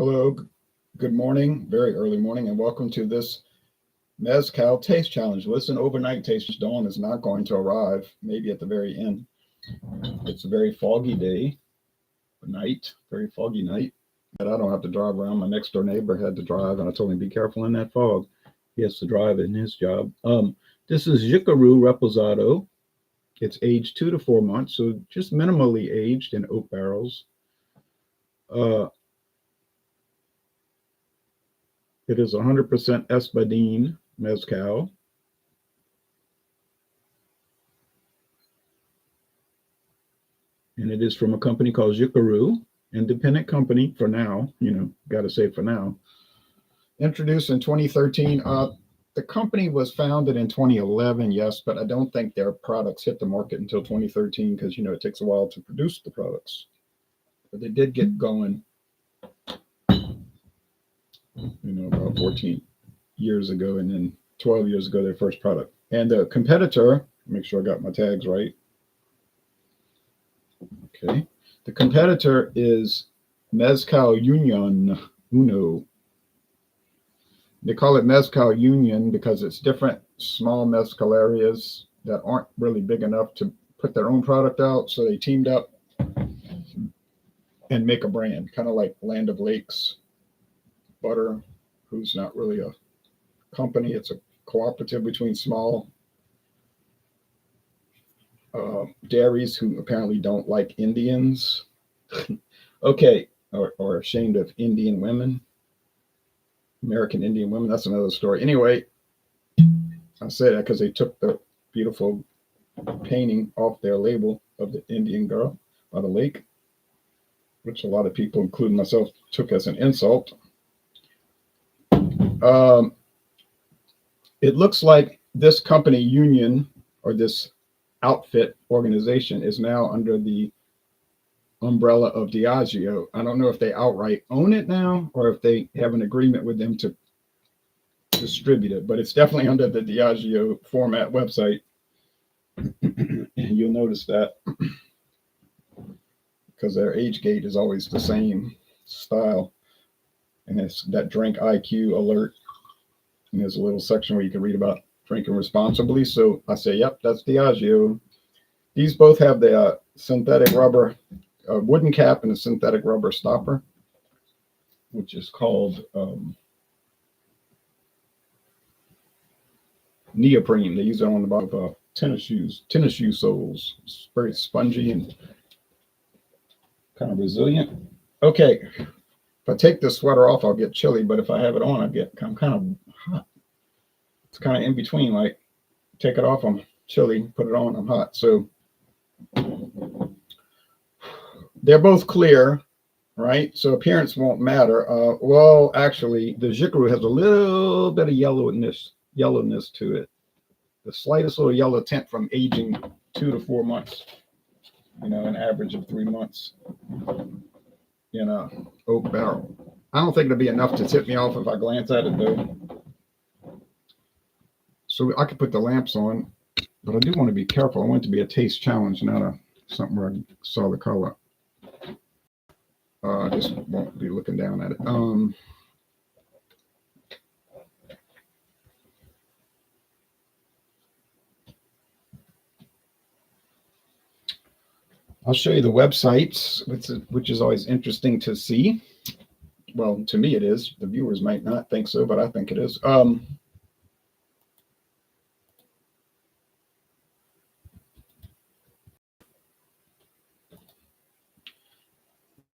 Hello, good morning, very early morning, and welcome to this Mezcal Taste Challenge. Listen, overnight taste. Dawn is not going to arrive, maybe at the very end. It's a very foggy day, night, very foggy night. But I don't have to drive around. My next door neighbor had to drive, and I told him, be careful in that fog. He has to drive in his job. This is Xicaru Reposado. It's aged 2 to 4 months, so just minimally aged in oak barrels. It is 100% Espadin mezcal. And it is from a company called Xicaru, independent company for now, got to say for now. Introduced in 2013. The company was founded in 2011, yes, but I don't think their products hit the market until 2013 because, it takes a while to produce the products. But they did get going, about 14 years ago, and then 12 years ago, their first product. And the competitor, make sure I got my tags right. Okay. The competitor is Mezcal Unión Uno. They call it Mezcal Unión because it's different small mezcal areas that aren't really big enough to put their own product out. So they teamed up and make a brand, kind of like Land of Lakes Butter, who's not really a company. It's a cooperative between small dairies who apparently don't like Indians. Okay, or ashamed of Indian women, American Indian women. That's another story. Anyway, I say that because they took the beautiful painting off their label of the Indian girl by the lake, which a lot of people, including myself, took as an insult. It looks like this company union, or this outfit organization, is now under the umbrella of Diageo. I don't know if they outright own it now or if they have an agreement with them to distribute it, but it's definitely under the Diageo format website. And you'll notice that because their age gate is always the same style. And it's that drink IQ alert. And there's a little section where you can read about drinking responsibly. So I say, yep, that's Diageo. These both have the synthetic rubber, wooden cap and a synthetic rubber stopper, which is called neoprene. They use it on the bottom of tennis shoe soles. It's very spongy and kind of resilient. Okay, if I take this sweater off, I'll get chilly, but if I have it on, I'm kind of hot. It's kind of in between, like take it off, I'm chilly, put it on, I'm hot. So they're both clear, right? So appearance won't matter. Well, actually, the Xicaru has a little bit of yellowness to it. The slightest little yellow tint from aging 2 to 4 months, an average of 3 months in a oak barrel. I don't think it'll be enough to tip me off if I glance at it, though. So I could put the lamps on, but I do want to be careful. I want it to be a taste challenge, not something where I saw the color. I just won't be looking down at it. I'll show you the websites, which is always interesting to see. Well, to me it is. The viewers might not think so, but I think it is.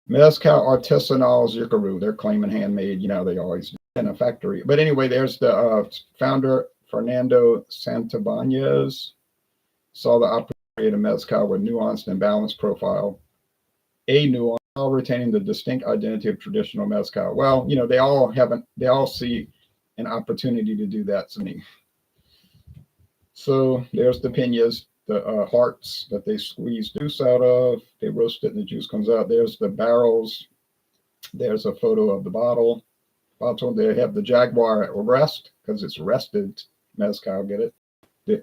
Mezcal Artesanal Xicaru. They're claiming handmade. They always do in a factory. But anyway, there's the founder, Fernando Santibanez. Saw the opportunity to create a mezcal with nuanced and balanced profile. A nuance, while retaining the distinct identity of traditional mezcal. Well, they all see an opportunity to do that to me. So there's the piñas, the hearts that they squeeze juice out of. They roast it and the juice comes out. There's the barrels. There's a photo of the bottle. They have the Jaguar at rest because it's rested mezcal. Get it?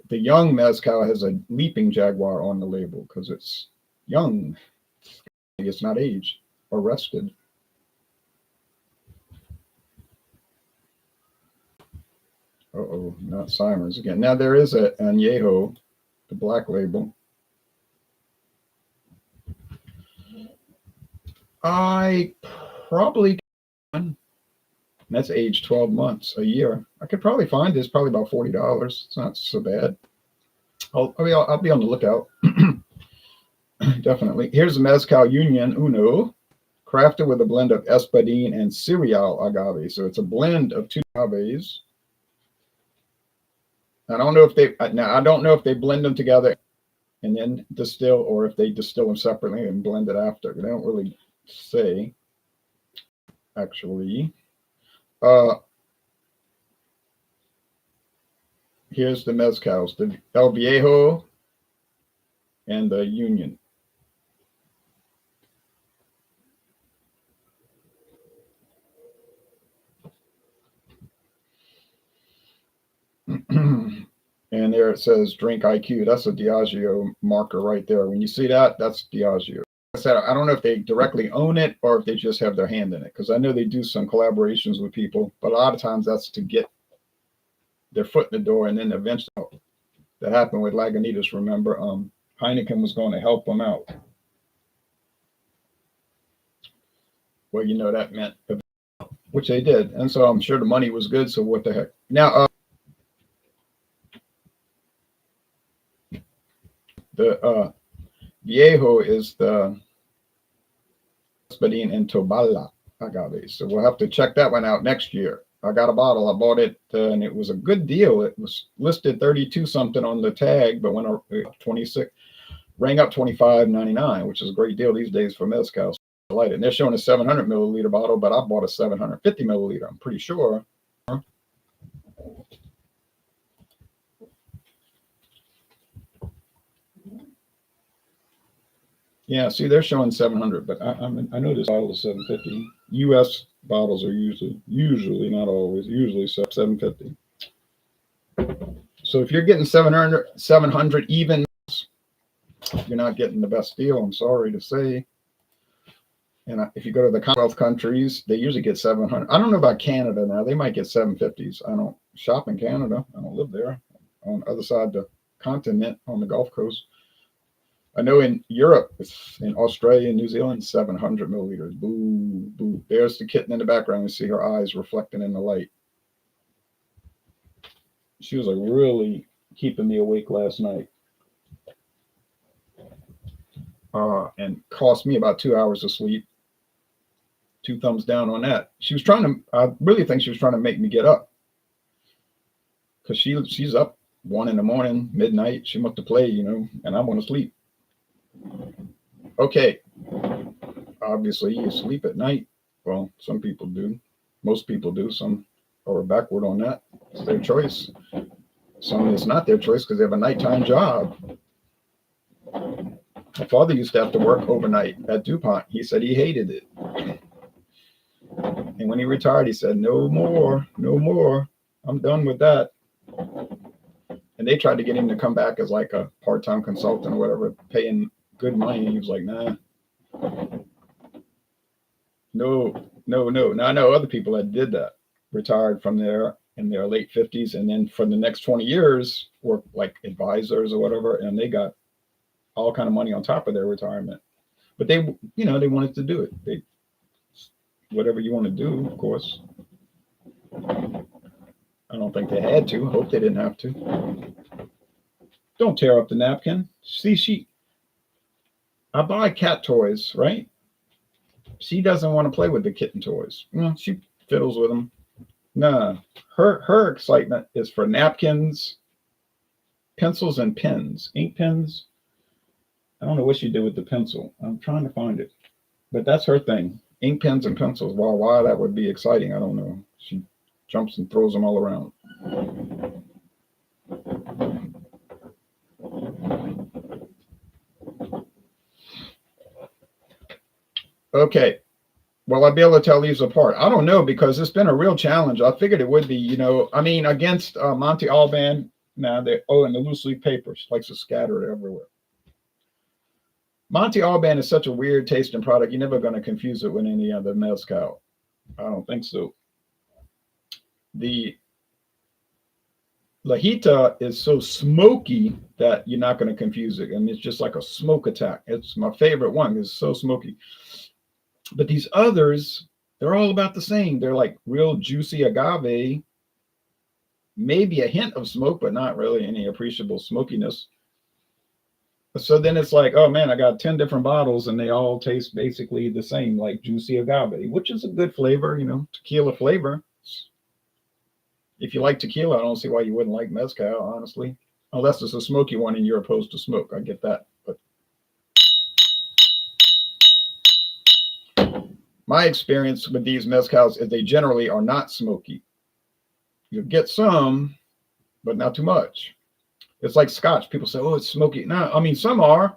The young mezcal has a leaping Jaguar on the label because it's young. It's not aged or rested. Uh-oh, not Simons again. Now there is a Añejo, the black label. I probably can. That's age 12 months, a year. I could probably find this, probably about $40. It's not so bad. I'll be on the lookout. Definitely. Here's the Mezcal Union Uno, crafted with a blend of Espadin and cirial agave. So it's a blend of two agaves. I don't know if they blend them together and then distill, or if they distill them separately and blend it after. They don't really say, actually. Here's the mezcals, the El Viejo and the Union. And there it says drink IQ. That's a Diageo marker right there. When you see that, that's Diageo. I said, I don't know if they directly own it or if they just have their hand in it, because I know they do some collaborations with people, but a lot of times that's to get their foot in the door, and then eventually that happened with Lagunitas. Remember, Heineken was going to help them out. Well, you know, that meant, which they did, and so I'm sure the money was good. So what the heck? Now, the Viejo is the Espadin and Tobala agave. So we'll have to check that one out next year. I got a bottle. I bought it, and it was a good deal. It was listed 32 something on the tag, but when I 26 rang up $25.99, which is a great deal these days for mezcal. I like it. And they're showing a 700 milliliter bottle, but I bought a 750 milliliter. I'm pretty sure. Yeah, see, they're showing 700, but I know this bottle is 750. U.S. bottles are usually not always, usually 750. So if you're getting 700 even, you're not getting the best deal. I'm sorry to say. And if you go to the Commonwealth countries, they usually get 700. I don't know about Canada now. They might get 750s. I don't shop in Canada. I don't live there. On the other side of the continent, on the Gulf Coast. I know in Europe, in Australia and New Zealand, 700 milliliters. Boo, boo. There's the kitten in the background. You see her eyes reflecting in the light. She was like really keeping me awake last night. And cost me about 2 hours of sleep. 2 thumbs down on that. She was trying to, I really think she was trying to make me get up. Because she's up 1 in the morning, midnight. She wants to play, you know, and I want to sleep. Okay. Obviously, you sleep at night. Well, some people do. Most people do. Some are backward on that. It's their choice. Some it's not their choice because they have a nighttime job. My father used to have to work overnight at DuPont. He said he hated it. And when he retired, he said, no more, no more. I'm done with that. And they tried to get him to come back as like a part-time consultant or whatever, paying good money. And he was like, nah. No. Now I know other people that did that, retired from there in their late 50s. And then for the next 20 years, worked like advisors or whatever. And they got all kind of money on top of their retirement. But they, you know, they wanted to do it. They, whatever you want to do, of course. I don't think they had to. Hope they didn't have to. Don't tear up the napkin. See, I buy cat toys, right? She doesn't want to play with the kitten toys. She fiddles with them. Nah, her excitement is for napkins, pencils, and pens, ink pens. I don't know what she did with the pencil. I'm trying to find it, but that's her thing. Ink pens and pencils. Well, why that would be exciting, I don't know. She jumps and throws them all around. Okay. Will I be able to tell these apart? I don't know, because it's been a real challenge. I figured it would be, you know, I mean, against Monte Alban. Now they, and the loose leaf paper. She likes to scatter it everywhere. Monte Alban is such a weird tasting product. You're never going to confuse it with any other mezcal. I don't think so. The Lajita is so smoky that you're not going to confuse it. I mean, it's just like a smoke attack. It's my favorite one. It's so smoky. But these others, they're all about the same. They're like real juicy agave, maybe a hint of smoke, but not really any appreciable smokiness. So then it's like, oh man, I got 10 different bottles and they all taste basically the same, like juicy agave, which is a good flavor, tequila flavor. If you like tequila, I don't see why you wouldn't like mezcal, honestly. Unless it's a smoky one and you're opposed to smoke. I get that. But my experience with these mezcals is they generally are not smoky. You get some, but not too much. It's like scotch. People say, oh, it's smoky. No, I mean, some are.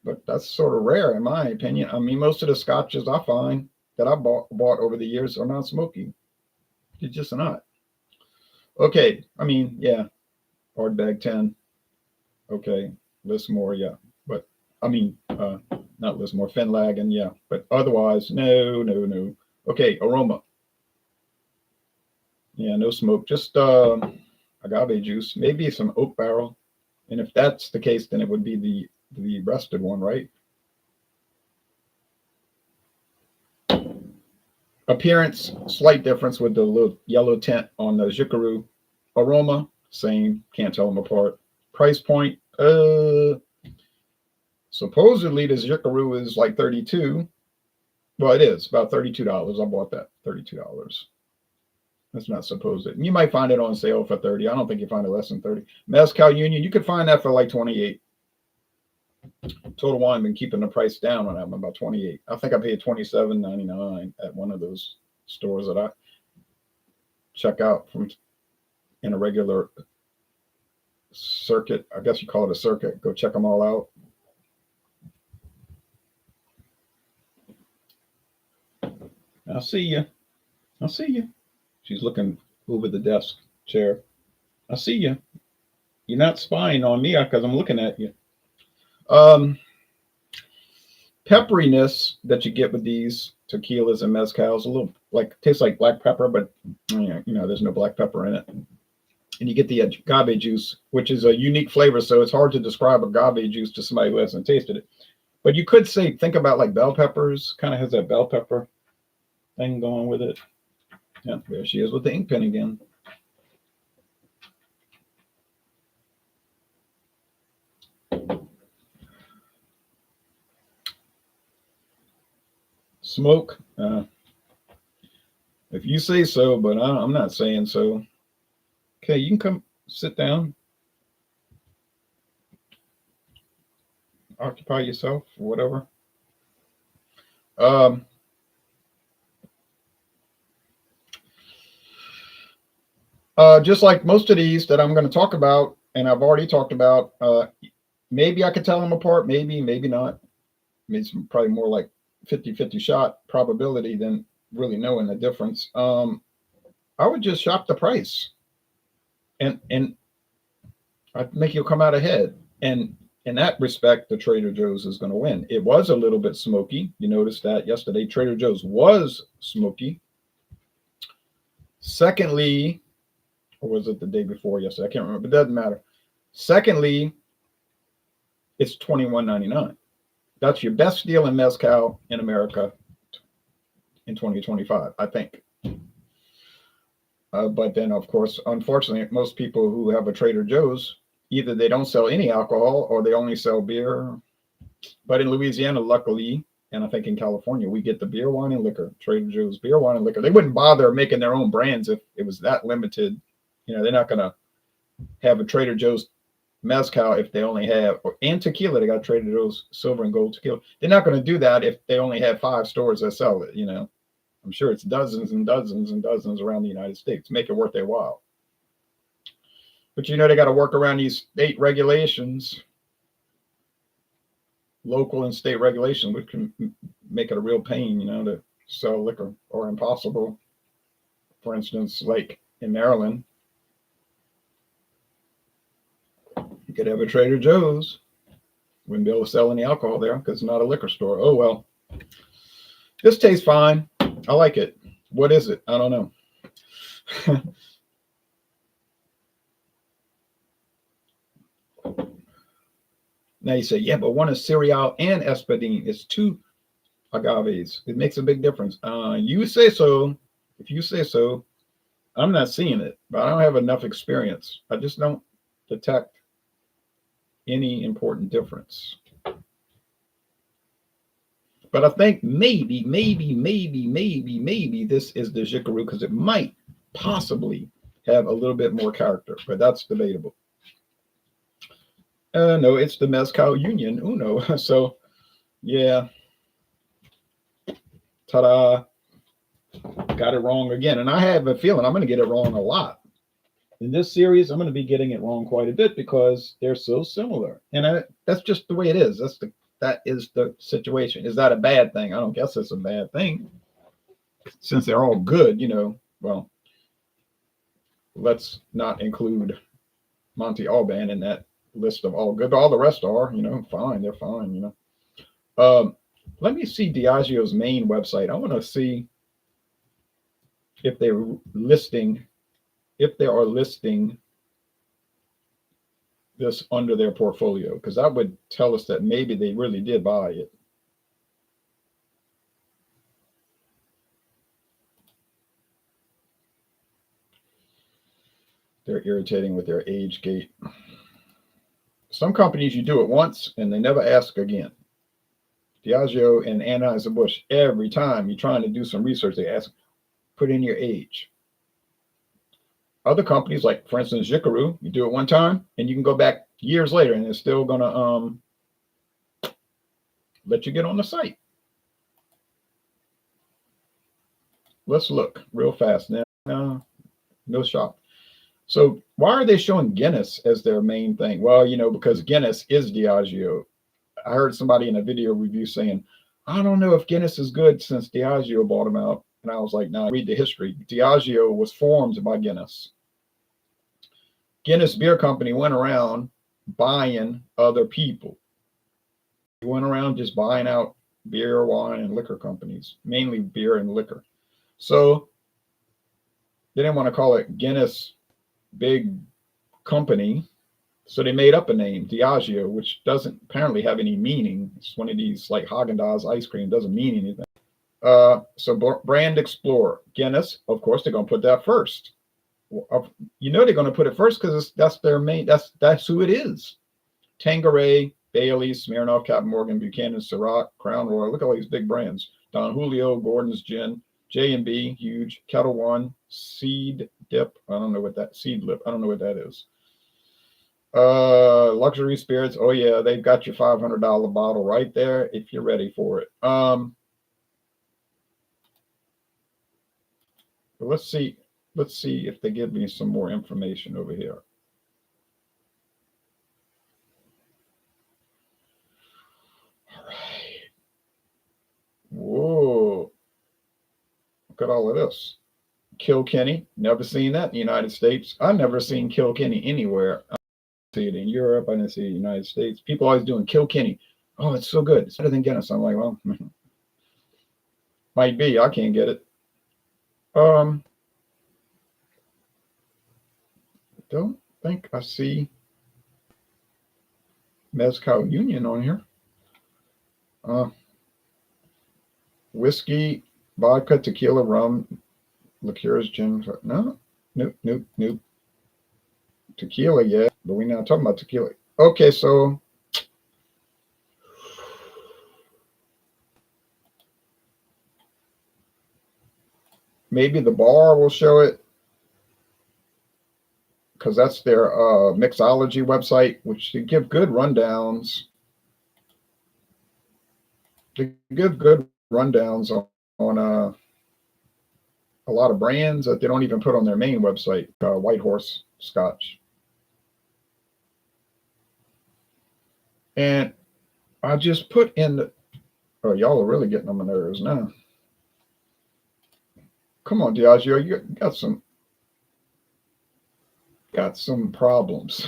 But that's sort of rare, in my opinion. I mean, most of the scotches I find that I bought over the years are not smoky. It's just not. Okay. I mean, yeah. Hard bag 10. Okay. Lismore, yeah. But, I mean, not Lismore, Finlagan, yeah. But otherwise, no. Okay. Aroma. Yeah, no smoke. Just agave juice. Maybe some oak barrel. And if that's the case, then it would be the rested one, right? Appearance, slight difference with the little yellow tint on the Xicaru. Aroma, same, can't tell them apart. Price point, supposedly the Xicaru is like 32. Well, it is about $32. I bought that, $32. That's not supposed to. You might find it on sale for 30. I don't think you find it less than 30. Mezcal Union, you could find that for like 28. Total Wine been keeping the price down on that one, about 28. I think I paid $27.99 at one of those stores that I check out from in a regular circuit. I guess you call it a circuit. Go check them all out. I'll see you. She's looking over the desk chair. I see you. You're not spying on me because I'm looking at you. Pepperiness that you get with these tequilas and mezcals, a little like tastes like black pepper, but there's no black pepper in it. And you get the agave juice, which is a unique flavor, so it's hard to describe agave juice to somebody who hasn't tasted it. But you could say, think about like bell peppers, kind of has that bell pepper thing going with it. Yeah, there she is with the ink pen again. Smoke. If you say so, but I'm not saying so. Okay, you can come sit down. Occupy yourself, whatever. Just like most of these that I'm going to talk about, and I've already talked about, maybe I could tell them apart, maybe not. It's probably more like 50-50 shot probability than really knowing the difference. I would just shop the price, and I'd make you come out ahead. And in that respect, the Trader Joe's is going to win. It was a little bit smoky. You noticed that yesterday. Trader Joe's was smoky. Secondly, or was it the day before yesterday? I can't remember, but it doesn't matter. Secondly, it's $21.99. That's your best deal in mezcal in America in 2025, I think. But then, of course, unfortunately, most people who have a Trader Joe's, either they don't sell any alcohol or they only sell beer. But in Louisiana, luckily, and I think in California, we get the beer, wine, and liquor. Trader Joe's beer, wine, and liquor. They wouldn't bother making their own brands if it was that limited. They're not going to have a Trader Joe's mezcal if they only have, and tequila. They got Trader Joe's silver and gold tequila. They're not going to do that if they only have 5 stores that sell it. I'm sure it's dozens and dozens and dozens around the United States. Make it worth their while. But they got to work around these state regulations, local and state regulations, which can make it a real pain, to sell liquor, or impossible. For instance, like in Maryland, you could have a Trader Joe's. Wouldn't be able to sell any alcohol there because it's not a liquor store. Oh, well. This tastes fine. I like it. What is it? I don't know. Now you say, yeah, but one is cirial and Espadin. It's two agaves. It makes a big difference. You say so. If you say so, I'm not seeing it, but I don't have enough experience. I just don't detect any important difference. But I think maybe this is the Xicaru because it might possibly have a little bit more character, but that's debatable. No, it's the Mezcal Union Uno. So, yeah, ta-da, got it wrong again. And I have a feeling I'm going to get it wrong a lot. In this series, I'm going to be getting it wrong quite a bit because they're so similar. And that's just the way it is. That is the situation. Is that a bad thing? I don't guess it's a bad thing. Since they're all good, well, let's not include Monte Alban in that list of all good, but all the rest are, fine. They're fine, Let me see Diageo's main website. I want to see if they are listing this under their portfolio, because that would tell us that maybe they really did buy it. They're irritating with their age gate. Some companies, you do it once and they never ask again. Diageo and Anheuser-Busch, every time you're trying to do some research, they ask, put in your age. Other companies, like for instance, Xicaru, you do it one time and you can go back years later and it's still gonna let you get on the site. Let's look real fast now. No shop. So why are they showing Guinness as their main thing? Well, because Guinness is Diageo. I heard somebody in a video review saying, I don't know if Guinness is good since Diageo bought them out. And I was like, no, read the history. Diageo was formed by Guinness. Guinness Beer Company went around buying other people. They went around just buying out beer, wine, and liquor companies, mainly beer and liquor. So they didn't want to call it Guinness Big Company. So they made up a name, Diageo, which doesn't apparently have any meaning. It's one of these like Haagen-Dazs ice cream, doesn't mean anything. So Brand Explorer, Guinness, of course, they're going to put that first. They're going to put it first because that's their main, that's who it is. Tanqueray, Bailey's, Smirnoff, Captain Morgan, Buchanan, Ciroc, Crown Royal. Look at all these big brands. Don Julio, Gordon's Gin, J&B, huge. Kettle One, Seed Dip. I don't know what that, Seed Lip. I don't know what that is. Luxury spirits. Oh yeah, they've got your $500 bottle right there if you're ready for it. Let's see if they give me some more information over here. All right. Whoa. Look at all of this. Kilkenny. Never seen that in the United States. I've never seen Kilkenny anywhere. I didn't see it in Europe. I didn't see it in the United States. People always doing Kilkenny. Oh, it's so good. It's better than Guinness. I'm like, well, might be. I can't get it. Don't think I see Mezcal Union on here. Whiskey, vodka, tequila, rum, liqueurs, gin. No, nope. Tequila, yeah, but we're not talking about tequila. Okay, so maybe the bar will show it because that's their mixology website, which they give good rundowns. They give good rundowns on a lot of brands that they don't even put on their main website. White Horse Scotch. And I just put in the, oh, y'all are really getting on my nerves now. Come on, Diageo, you got some problems.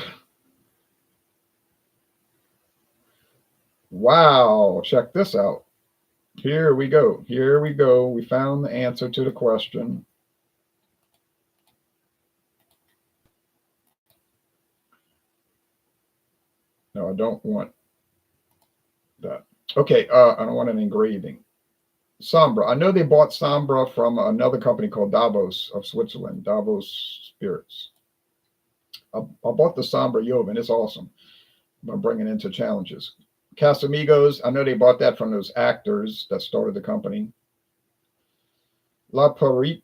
Wow, check this out. Here we go. We found the answer to the question. No, I don't want Okay, I don't want an engraving. Sombra. I know they bought Sombra from another company called Davos of Switzerland, Davos Spirits. I bought the Sombra Joven. It's awesome. I'm bringing into challenges. Casamigos. I know they bought that from those actors that started the company. La Paritita.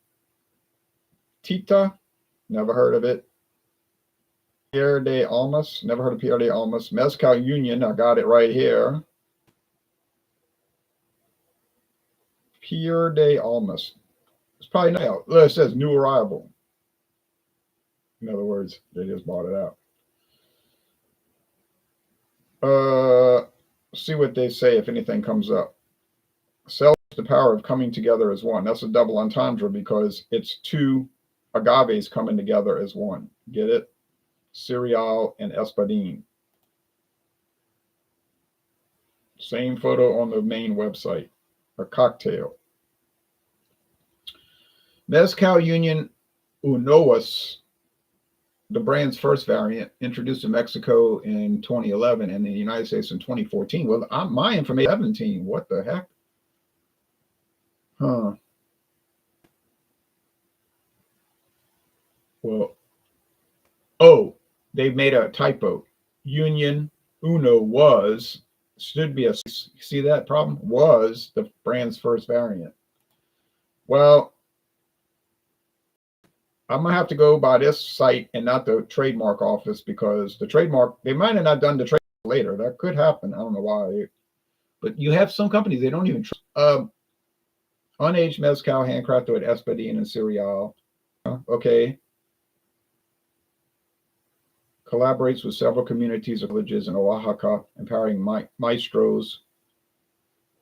Never heard of it. Pierre de Almas. Never heard of Pierre de Almas. Mezcal Union. I got it right here. Pierre de Almas. It's probably now. It says new arrival. In other words, they just bought it out. See what they say if anything comes up. Celebrate the power of coming together as one. That's a double entendre because it's two agaves coming together as one. Get it? Cirial and Espadin. Same photo on the main website. A cocktail. Mezcal Unión Unoas, the brand's first variant, introduced in Mexico in 2011 and in the United States in 2014. Well, my information 17. What the heck? Huh. Well, oh, they made a typo. Union Uno was, should be a, see that problem? Was the brand's first variant. Well, I'm going to have to go by this site and not the trademark office because the trademark, they might have not done the trademark later. That could happen. I don't know why. But you have some companies, they don't even unaged mezcal handcrafted with Espadin and Cirial. Okay. Collaborates with several communities of villages in Oaxaca, empowering maestros,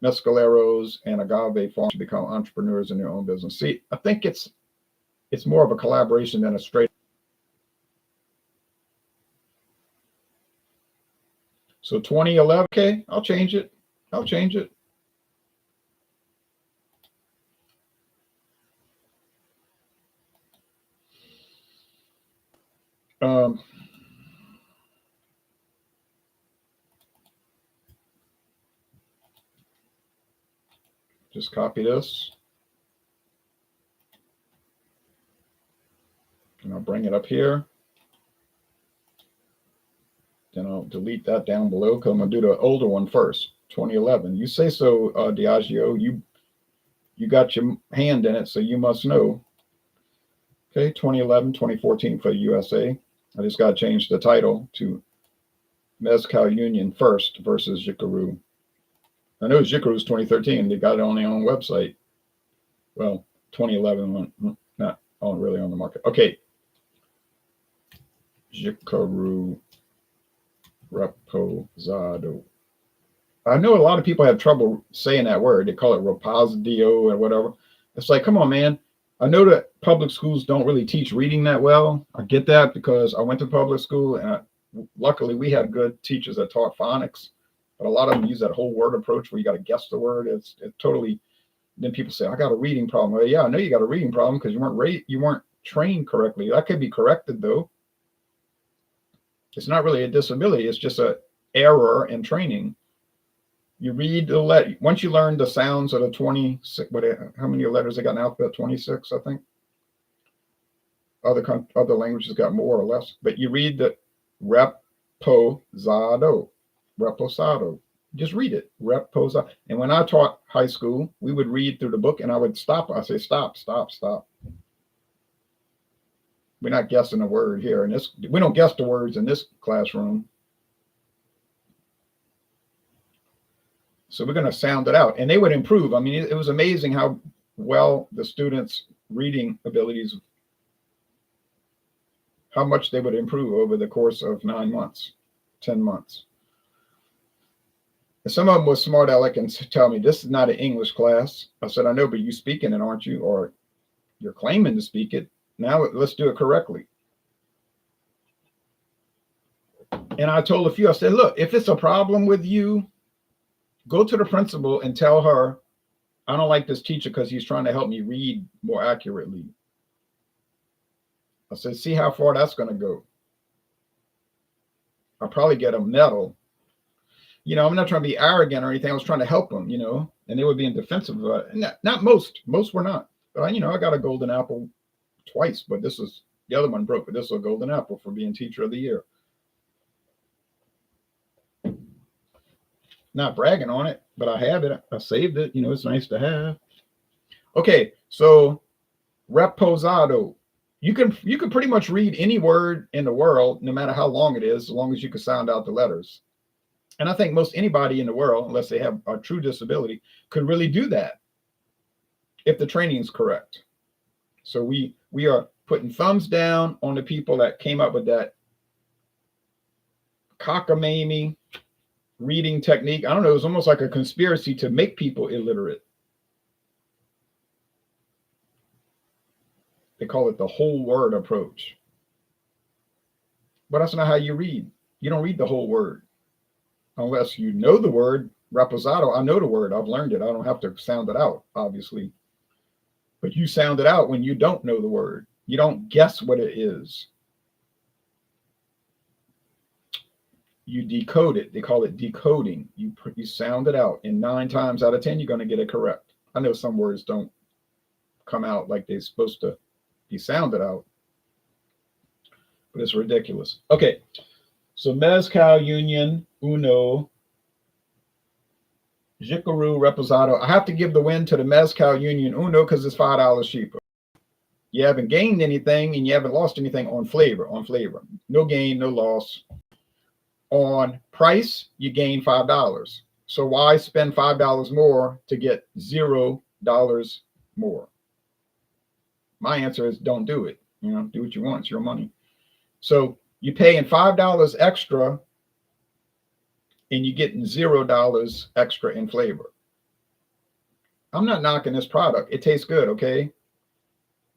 mezcaleros, and agave farmers to become entrepreneurs in their own business. See, I think it's more of a collaboration than a straight. So 2011, okay, I'll change it. I'll change it. Just copy this. And I'll bring it up here. Then I'll delete that down below because I'm going to do the older one first, 2011. You say so, Diageo. You got your hand in it, so you must know. Okay, 2011, 2014 for the USA. I just got to change the title to Mezcal Unión first versus Xicaru. I know Xicaru's 2013. They got it on their own website. Well, 2011, not really on the market. Okay. Xicaru Reposado. I know a lot of people have trouble saying that word. They call it Reposado or whatever. It's like, come on, man. I know that public schools don't really teach reading that well. I get that because I went to public school and luckily we had good teachers that taught phonics, but a lot of them use that whole word approach where you got to guess the word. It's totally. Then people say, I got a reading problem. Well, yeah, I know you got a reading problem because you weren't trained correctly. That could be corrected though. It's not really a disability. It's just an error in training. You read the letter. Once you learn the sounds of the 26, how many letters they got in the alphabet? 26, I think. Other languages got more or less. But you read the reposado. Just read it. Reposado. And when I taught high school, we would read through the book and I would stop. I say, stop. We're not guessing a word here. We don't guess the words in this classroom. So we're going to sound it out. And they would improve. I mean, it was amazing how well the students' reading abilities, how much they would improve over the course of 9 months, 10 months. And some of them were smart aleck and tell me, this is not an English class. I said, I know, but you speaking it, aren't you? Or you're claiming to speak it. Now let's do it correctly. And I told a few, I said, look, if it's a problem with you, go to the principal and tell her, I don't like this teacher because he's trying to help me read more accurately. I said, see how far that's going to go. I'll probably get a medal. I'm not trying to be arrogant or anything. I was trying to help them, and they were being defensive about it. Not most were not. But I got a golden apple twice, but this was the other one broke, but this was a golden apple for being teacher of the year. Not bragging on it, but I have it. I saved it. It's nice to have. Okay, so reposado. You can pretty much read any word in the world, no matter how long it is, as long as you can sound out the letters. And I think most anybody in the world, unless they have a true disability, could really do that if the training is correct. So we are putting thumbs down on the people that came up with that cockamamie reading technique. I don't know, it was almost like a conspiracy to make people illiterate. They call it the whole word approach. But that's not how you read. You don't read the whole word. Unless you know the word, reposado, I know the word. I've learned it. I don't have to sound it out, obviously. But you sound it out when you don't know the word. You don't guess what it is. You decode it. They call it decoding. You sound it out. And 9 times out of 10, you're going to get it correct. I know some words don't come out like they're supposed to be sounded out, but it's ridiculous. Okay, so Mezcal Unión Uno, Xicaru, Reposado. I have to give the win to the Mezcal Unión Uno because it's $5 cheaper. You haven't gained anything and you haven't lost anything on flavor. No gain, no loss. On price, you gain $5. So why spend $5 more to get $0 more? My answer is don't do it. Do what you want. It's your money. So you're paying $5 extra and you're getting $0 extra in flavor. I'm not knocking this product. It tastes good, okay?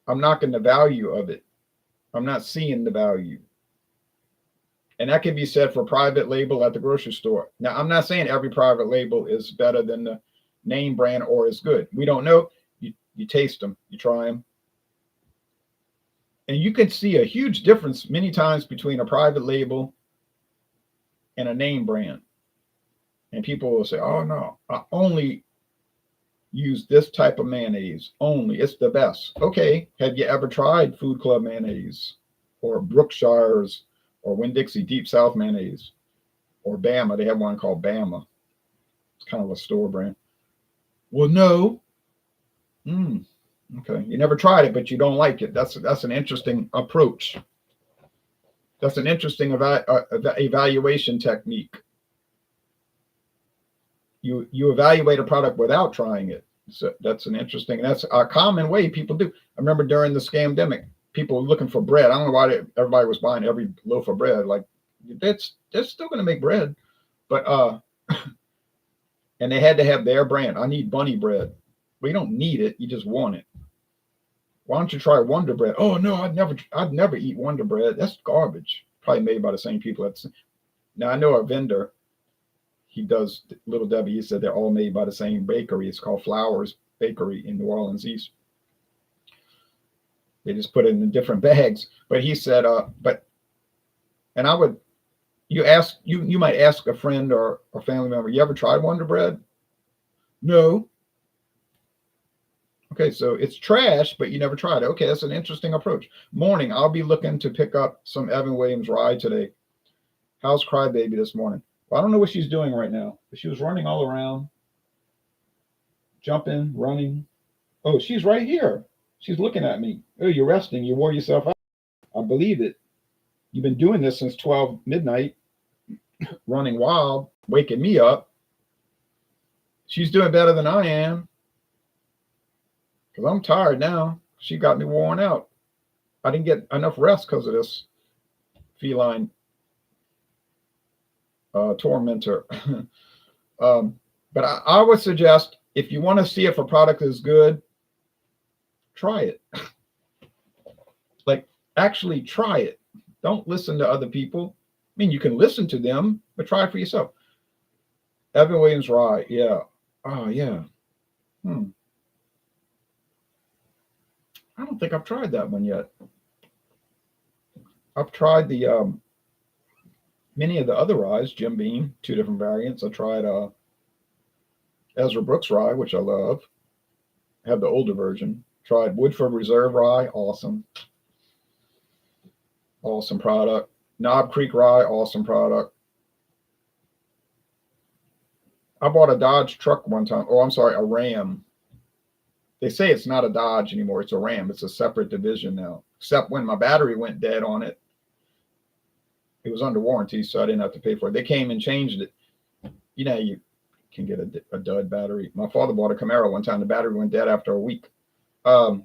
I'm knocking the value of it. I'm not seeing the value. And that can be said for private label at the grocery store. Now, I'm not saying every private label is better than the name brand or is good. We don't know. You taste them. You try them. And you can see a huge difference many times between a private label and a name brand. And people will say, oh, no, I only use this type of mayonnaise. Only. It's the best. Okay. Have you ever tried Food Club mayonnaise or Brookshire's or Winn-Dixie Deep South mayonnaise or Bama? They have one called Bama. It's kind of a store brand. Well, no. Okay, you never tried it, but you don't like it. That's an interesting approach. That's an interesting evaluation technique. You evaluate a product without trying it. So that's a common way people do. I remember during the scamdemic, people were looking for bread. I don't know why everybody was buying every loaf of bread. Like, they're still going to make bread, but and they had to have their brand. I need bunny bread. Well, you don't need it. You just want it. Why don't you try Wonder Bread? Oh no, I'd never eat Wonder Bread. That's garbage. Probably made by the same people. Now I know a vendor. He does Little Debbie. He said they're all made by the same bakery. It's called Flowers Bakery in New Orleans East. They just put it in different bags. But he said, and I would, you might ask a friend or a family member, you ever tried Wonder Bread? No. Okay, so it's trash, but you never tried it. Okay, that's an interesting approach. Morning, I'll be looking to pick up some Evan Williams rye today. How's Crybaby this morning? Well, I don't know what she's doing right now, but she was running all around, jumping, running. Oh, she's right here. She's looking at me. Oh, you're resting. You wore yourself out. I believe it. You've been doing this since 12 midnight, running wild, waking me up. She's doing better than I am. Because I'm tired now. She got me worn out. I didn't get enough rest because of this feline tormentor. But I would suggest, if you want to see if a product is good, try it. Like, actually try it. Don't listen to other people. I mean, you can listen to them, but try it for yourself. Evan Williams rye. Yeah. Oh, yeah. I don't think I've tried that one yet. I've tried the many of the other ryes, Jim Beam, 2 different variants. I tried Ezra Brooks rye, which I love. Have the older version. Tried Woodford Reserve rye, awesome. Awesome product. Knob Creek rye, awesome product. I bought a Dodge truck one time. Oh, I'm sorry, a Ram. They say it's not a Dodge anymore. It's a Ram. It's a separate division now. Except when my battery went dead on it, it was under warranty, so I didn't have to pay for it. They came and changed it. You know, you can get a dud battery. My father bought a Camaro one time. The battery went dead after a week. I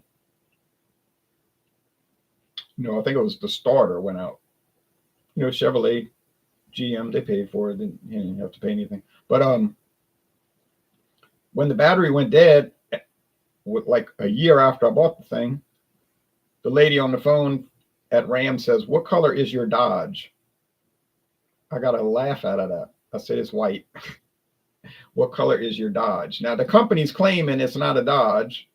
think it was the starter went out. Chevrolet, GM, they paid for it. You didn't have to pay anything. But when the battery went dead, like a year after I bought the thing, the lady on the phone at Ram says, "What color is your Dodge?" I got a laugh out of that. I said, "It's white." What color is your Dodge? Now, the company's claiming it's not a Dodge.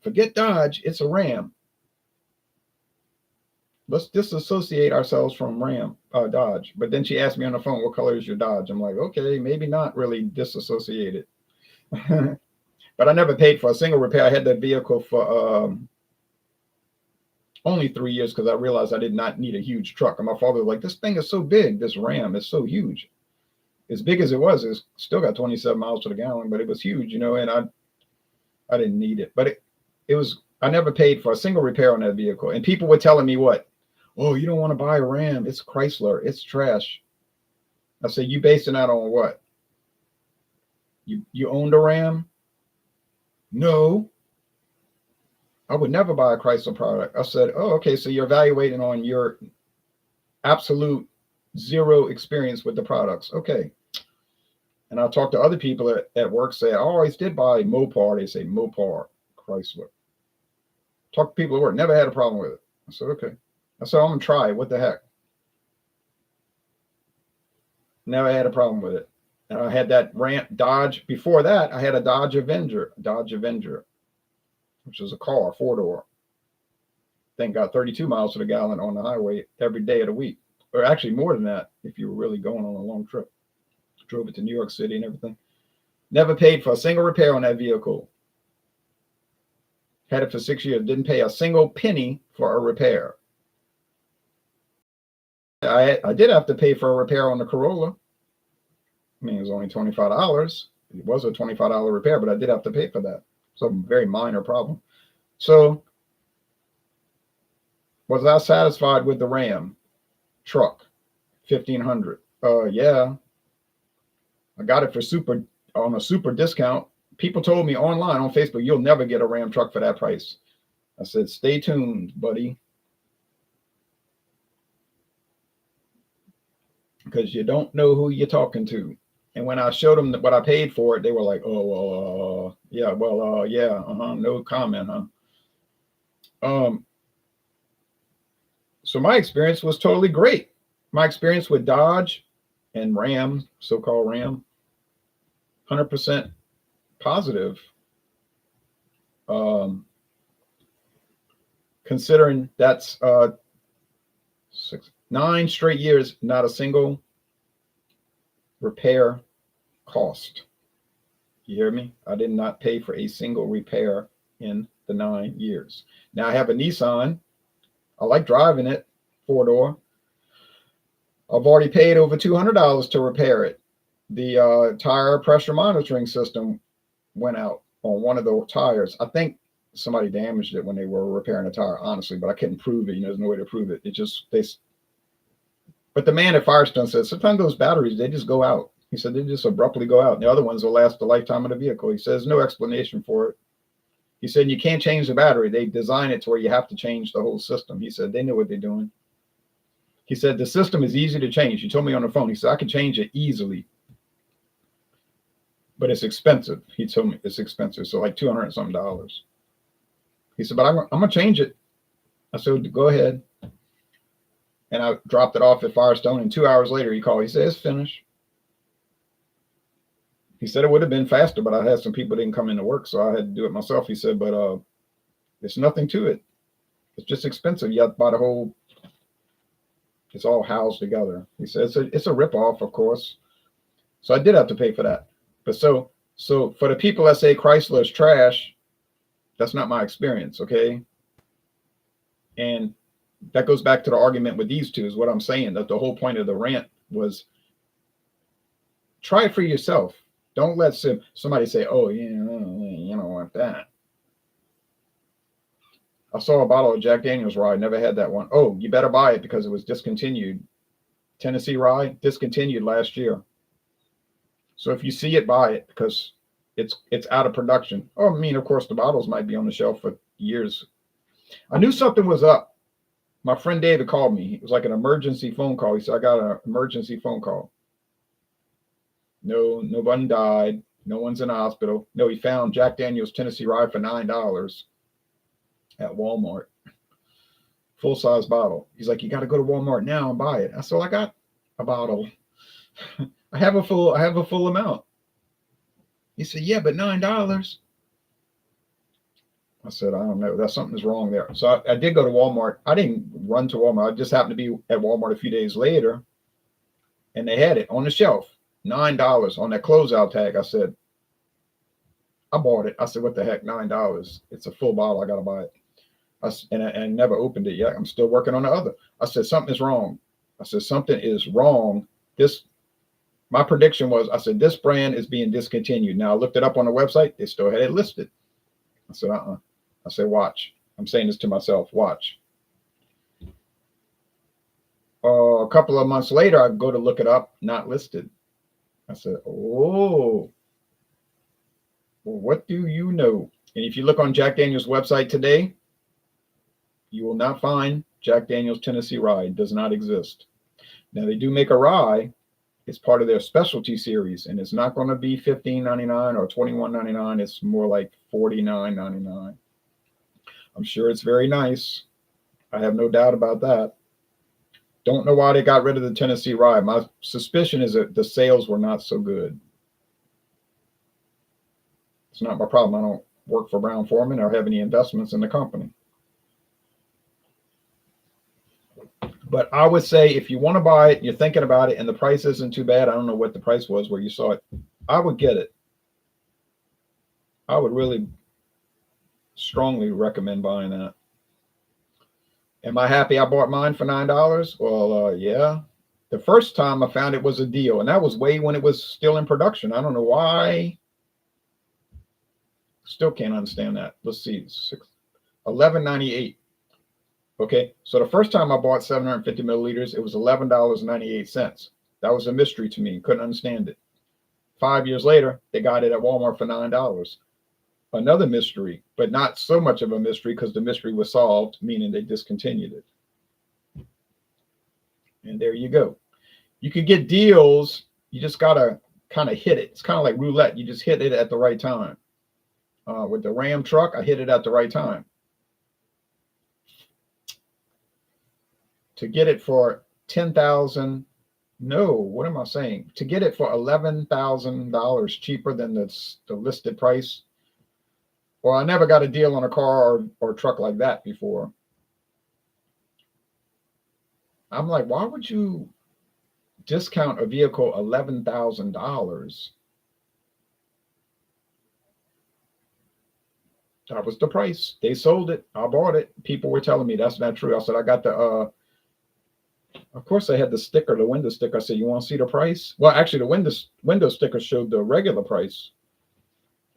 Forget Dodge, it's a Ram. Let's disassociate ourselves from Dodge. But then she asked me on the phone, "What color is your Dodge?" I'm like, okay, maybe not really disassociated. But I never paid for a single repair. I had that vehicle for only 3 years because I realized I did not need a huge truck. And my father was like, "This thing is so big. This Ram is so huge." As big as it was, it's still got 27 miles to the gallon, but it was huge, and I didn't need it. But it was, I never paid for a single repair on that vehicle. And people were telling me what? "Oh, you don't want to buy a Ram. It's Chrysler. It's trash." I said, "You basing that on what? You owned a Ram?" "No, I would never buy a Chrysler product." I said, "Oh, okay. So you're evaluating on your absolute zero experience with the products. Okay." And I talked to other people at work, say, "I always did buy Mopar." They say Mopar, Chrysler. Talk to people at work, never had a problem with it. I said, okay. I said, I'm gonna try it. What the heck? Never had a problem with it. And I had that Dodge. Before that, I had a Dodge Avenger, which was a car, 4-door. Thing got 32 miles to the gallon on the highway every day of the week, or actually more than that if you were really going on a long trip. Drove it to New York City and everything. Never paid for a single repair on that vehicle. Had it for 6 years. Didn't pay a single penny for a repair. I did have to pay for a repair on the Corolla. I mean, it was only $25. It was a $25 repair, but I did have to pay for that. So a very minor problem. So was I satisfied with the Ram truck, 1,500? Yeah. I got it for on a super discount. People told me online on Facebook, "You'll never get a Ram truck for that price." I said, "Stay tuned, buddy, because you don't know who you're talking to." And when I showed them what I paid for it, they were like, "Oh, well, yeah, well, yeah, no comment, huh?" So my experience was totally great. My experience with Dodge and Ram, so-called Ram, 100% positive. Considering that's 9 straight years, not a single repair cost. You hear me? I did not pay for a single repair in the 9 years. Now I have a Nissan. I like driving it, 4-door. I've already paid over $200 to repair it. The tire pressure monitoring system went out on one of the tires. I think somebody damaged it when they were repairing a tire, honestly, but I couldn't prove it. There's no way to prove it. But the man at Firestone said, sometimes those batteries, they just go out. He said, they just abruptly go out. And the other ones will last the lifetime of the vehicle. He says, no explanation for it. He said, you can't change the battery. They design it to where you have to change the whole system. He said, they know what they're doing. He said, the system is easy to change. He told me on the phone. He said, I can change it easily, but it's expensive. He told me it's expensive. So like $200 and something. He said, but I'm going to change it. I said, go ahead. And I dropped it off at Firestone. And 2 hours later, he called. He said, it's finished. He said it would have been faster, but I had some people didn't come into work, so I had to do it myself. He said, but there's nothing to it. It's just expensive. You have to buy the whole It's all housed together. He said it's a ripoff, of course. So I did have to pay for that. But so for the people that say Chrysler is trash, that's not my experience, okay? And that goes back to the argument with these two, is what I'm saying, that the whole point of the rant was try it for yourself. Don't let somebody say, oh, yeah, you don't want that. I saw a bottle of Jack Daniel's rye. Never had that one. Oh, you better buy it because it was discontinued. Tennessee rye, discontinued last year. So if you see it, buy it because it's out of production. Oh, I mean, of course, the bottles might be on the shelf for years. I knew something was up. My friend David called me. It was like an emergency phone call. He said, I got an emergency phone call. No, nobody died. No one's in the hospital. No, he found Jack Daniel's Tennessee rye for $9 at Walmart. Full-size bottle. He's like, you got to go to Walmart now and buy it. I said, well, I got a bottle. I have a full amount. He said, yeah, but $9. I said, I don't know. That's something's wrong there. So I did go to Walmart. I didn't run to Walmart. I just happened to be at Walmart a few days later, and they had it on the shelf. $9 on that closeout tag. I said, I bought it. I said, what the heck, $9? It's a full bottle. I got to buy it. I never opened it yet. I'm still working on the other. I said, something is wrong. I said, something is wrong. My prediction was, I said, this brand is being discontinued. Now I looked it up on the website. They still had it listed. I said, I said, watch. I'm saying this to myself. Watch. A couple of months later, I go to look it up, not listed. I said, oh, well, what do you know? And if you look on Jack Daniel's website today, you will not find Jack Daniel's Tennessee rye. It does not exist. Now, they do make a rye. It's part of their specialty series, and it's not going to be $15.99 or $21.99. It's more like $49.99. I'm sure it's very nice. I have no doubt about that. Don't know why they got rid of the Tennessee rye. My suspicion is that the sales were not so good. It's not my problem. I don't work for Brown-Forman or have any investments in the company. But I would say if you want to buy it, you're thinking about it, and the price isn't too bad. I don't know what the price was where you saw it. I would get it. I would really strongly recommend buying that. Am I happy I bought mine for $9? Well, yeah. The first time I found it was a deal, and that was way when it was still in production. I don't know why. Still can't understand that. Let's see. $11.98. Okay, so the first time I bought 750 milliliters, it was $11.98. That was a mystery to me. Couldn't understand it. 5 years later, they got it at Walmart for $9. Another mystery, but not so much of a mystery because the mystery was solved, meaning they discontinued it. And there you go. You can get deals. You just got to kind of hit it. It's kind of like roulette. You just hit it at the right time. With the Ram truck, I hit it at the right time. To get it for $10,000, no, what am I saying? To get it for $11,000 cheaper than the listed price. Well, I never got a deal on a car or truck like that before. I'm like, why would you discount a vehicle $11,000? That was the price. They sold it. I bought it. People were telling me that's not true. I said, I got the of course I had the sticker, the window sticker. I said, you want to see the price? Well, actually the window sticker showed the regular price.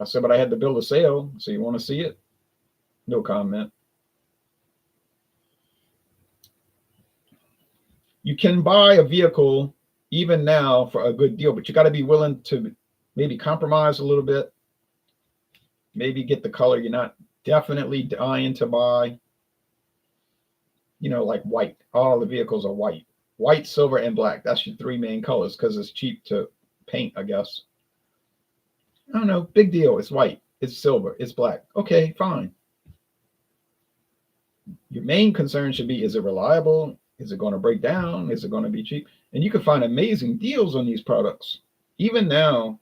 I said, but I had the bill of sale. So you want to see it? No comment. You can buy a vehicle even now for a good deal, but you got to be willing to maybe compromise a little bit. Maybe get the color you're not definitely dying to buy. You know, like white. All the vehicles are white. White, silver, and black. That's your three main colors because it's cheap to paint, I guess. I don't know. Big deal. It's white. It's silver. It's black. Okay, fine. Your main concern should be, is it reliable? Is it going to break down? Is it going to be cheap? And you can find amazing deals on these products. Even now.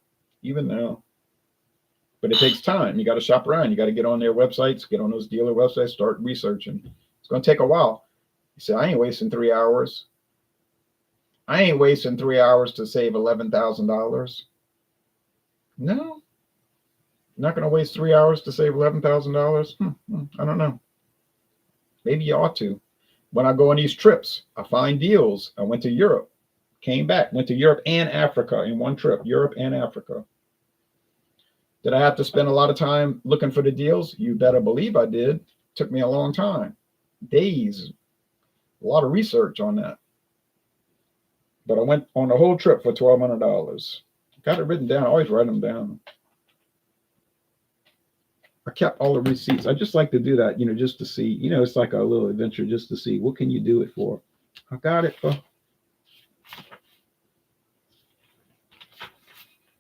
But it takes time. You got to shop around. You got to get on their websites, get on those dealer websites, start researching. It's going to take a while. You say, I ain't wasting 3 hours. I ain't wasting 3 hours to save $11,000. No, I'm not going to waste 3 hours to save $11,000. I don't know. Maybe you ought to. When I go on these trips, I find deals. I went to Europe, came back, went to Europe and Africa in one trip, Europe and Africa. Did I have to spend a lot of time looking for the deals? You better believe I did. Took me a long time, days, a lot of research on that. But I went on the whole trip for $1,200. Got it written down. I always write them down. I kept all the receipts. I just like to do that, just to see, it's like a little adventure just to see what can you do it for. I got it for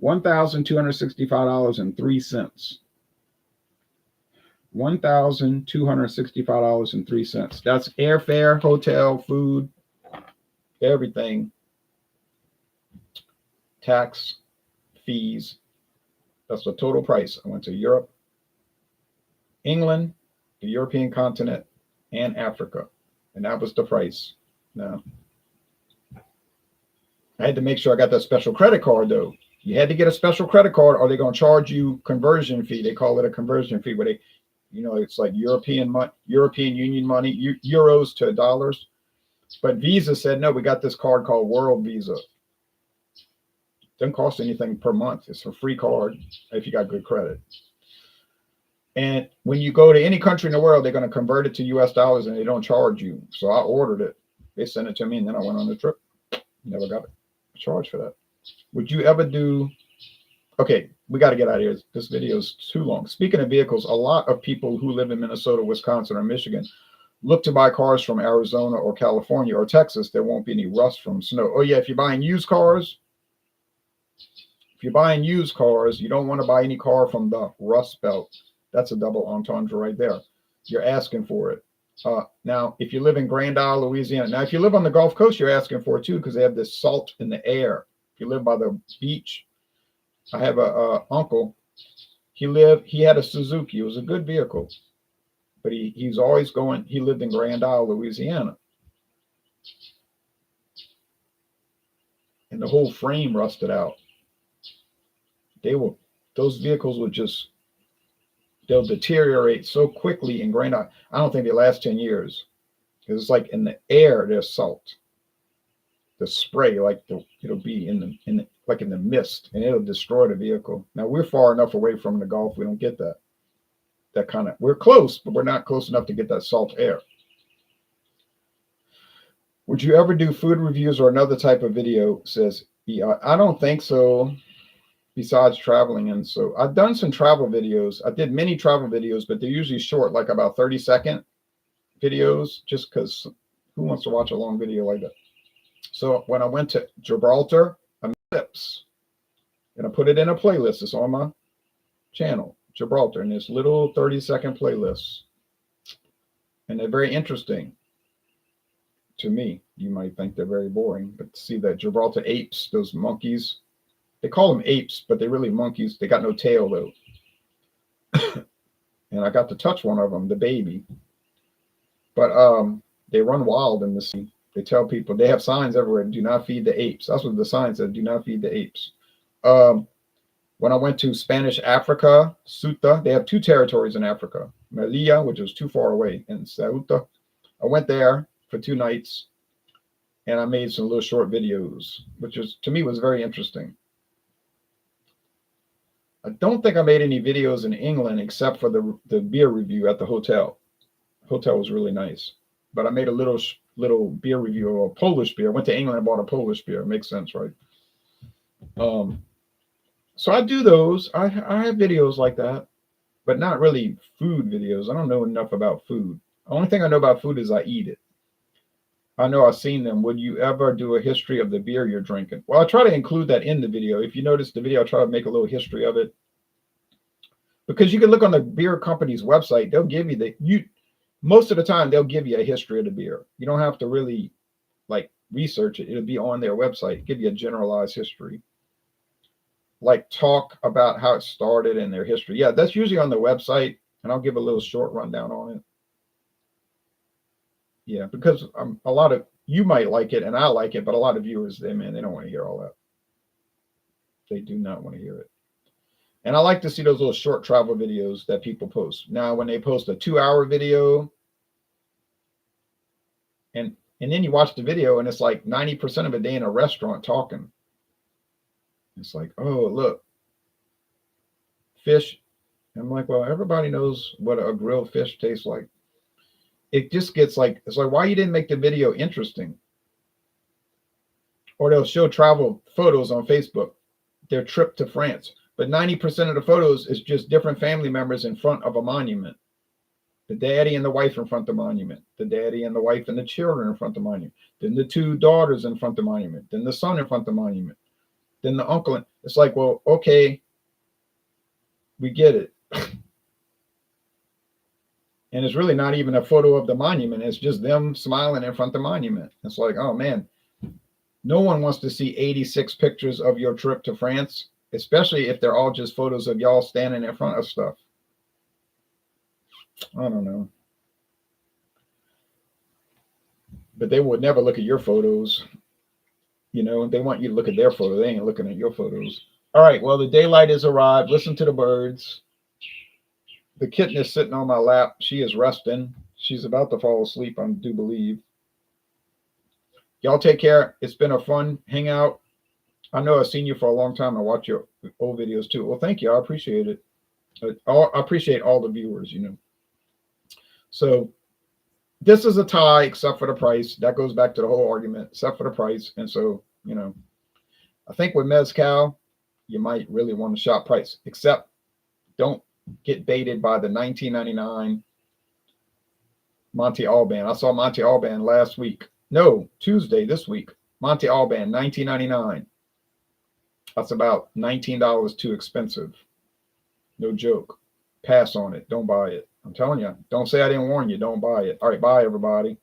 $1,265.03. $1,265.03. That's airfare, hotel, food, everything, tax, fees. That's the total price. I went to Europe, England, the European continent, and Africa. And that was the price. Now, I had to make sure I got that special credit card, though. You had to get a special credit card or they're going to charge you conversion fee. They call it a conversion fee where they, it's like European Union money, euros to dollars. But Visa said, no, we got this card called World Visa. Doesn't cost anything per month. It's a free card if you got good credit. And when you go to any country in the world, they're going to convert it to US dollars and they don't charge you. So I ordered it. They sent it to me and then I went on the trip. Never got charged for that. Would you ever do... Okay, we got to get out of here. This video is too long. Speaking of vehicles, a lot of people who live in Minnesota, Wisconsin, or Michigan look to buy cars from Arizona or California or Texas. There won't be any rust from snow. Oh, yeah, if you're buying used cars, you don't want to buy any car from the Rust Belt. That's a double entendre right there. You're asking for it. Now, if you live in Grand Isle, Louisiana, now if you live on the Gulf Coast, you're asking for it too because they have this salt in the air. If you live by the beach, I have a uncle. He had a Suzuki. It was a good vehicle, but he's always going. He lived in Grand Isle, Louisiana, and the whole frame rusted out. Those vehicles they'll deteriorate so quickly in Grand Isle. I don't think they last 10 years. It's like in the air, there's salt. The spray, it'll be in the mist, and it'll destroy the vehicle. Now we're far enough away from the Gulf, we don't get that. We're close, but we're not close enough to get that salt air. Would you ever do food reviews or another type of video? Says, yeah, I don't think so. Besides traveling, and so I've done some travel videos. I did many travel videos, but they're usually short, like about 30-second videos, just because who wants to watch a long video like that? So when I went to Gibraltar, I made clips, and I put it in a playlist. It's on my channel, Gibraltar, in this little 30-second playlist, and they're very interesting to me. You might think they're very boring, but to see that Gibraltar apes, those monkeys. They call them apes, but they're really monkeys. They got no tail, though. And I got to touch one of them, the baby. But they run wild in the sea. They tell people, they have signs everywhere, do not feed the apes. That's what the sign said, do not feed the apes. When I went to Spanish Africa, Ceuta, they have two territories in Africa. Melilla, which was too far away, and Ceuta. I went there for 2 nights, and I made some little short videos, which to me was very interesting. I don't think I made any videos in England except for the beer review at the hotel. The hotel was really nice, but I made a little beer review of a Polish beer. I went to England and bought a Polish beer. It makes sense, right? So I do those. I have videos like that, but not really food videos. I don't know enough about food. The only thing I know about food is I eat it. I know I've seen them. Would you ever do a history of the beer you're drinking? Well, I try to include that in the video. If you notice the video, I try to make a little history of it. Because you can look on the beer company's website. They'll give you most of the time, they'll give you a history of the beer. You don't have to really research it. It'll be on their website, give you a generalized history. Talk about how it started and their history. Yeah, that's usually on the website, and I'll give a little short rundown on it. Yeah, because a lot of You might like it and I like it, but a lot of viewers, they don't want to hear all that. They do not want to hear it. And I like to see those little short travel videos that people post. Now, when they post a 2-hour video, and then you watch the video and it's like 90% of it they in a restaurant talking. It's like, oh, look, fish. I'm like, well, everybody knows what a grilled fish tastes like. It just gets like, it's like, why you didn't make the video interesting? Or they'll show travel photos on Facebook, their trip to France. But 90% of the photos is just different family members in front of a monument. The daddy and the wife in front of the monument. The daddy and the wife and the children in front of the monument. Then the 2 daughters in front of the monument. Then the son in front of the monument. Then the uncle. It's like, well, okay, we get it. And it's really not even a photo of the monument. It's just them smiling in front of the monument. It's like, oh man, no one wants to see 86 pictures of your trip to France, especially if they're all just photos of y'all standing in front of stuff. I don't know. But they would never look at your photos. You know, they want you to look at their photo. They ain't looking at your photos. All right, well, the daylight has arrived. Listen to the birds. The kitten is sitting on my lap. She is resting. She's about to fall asleep, I do believe. Y'all take care. It's been a fun hangout. I know I've seen you for a long time. I watch your old videos too. Well, thank you. I appreciate it. I appreciate all the viewers, you know. So this is a tie except for the price. That goes back to the whole argument, except for the price. And so, you know, I think with Mezcal, you might really want to shop price, except don't get baited by the $19.99 Monte Alban. I saw Monte Alban last week. No, Tuesday this week. Monte Alban, $19.99. That's about $19 too expensive. No joke. Pass on it. Don't buy it. I'm telling you. Don't say I didn't warn you. Don't buy it. All right, bye, everybody.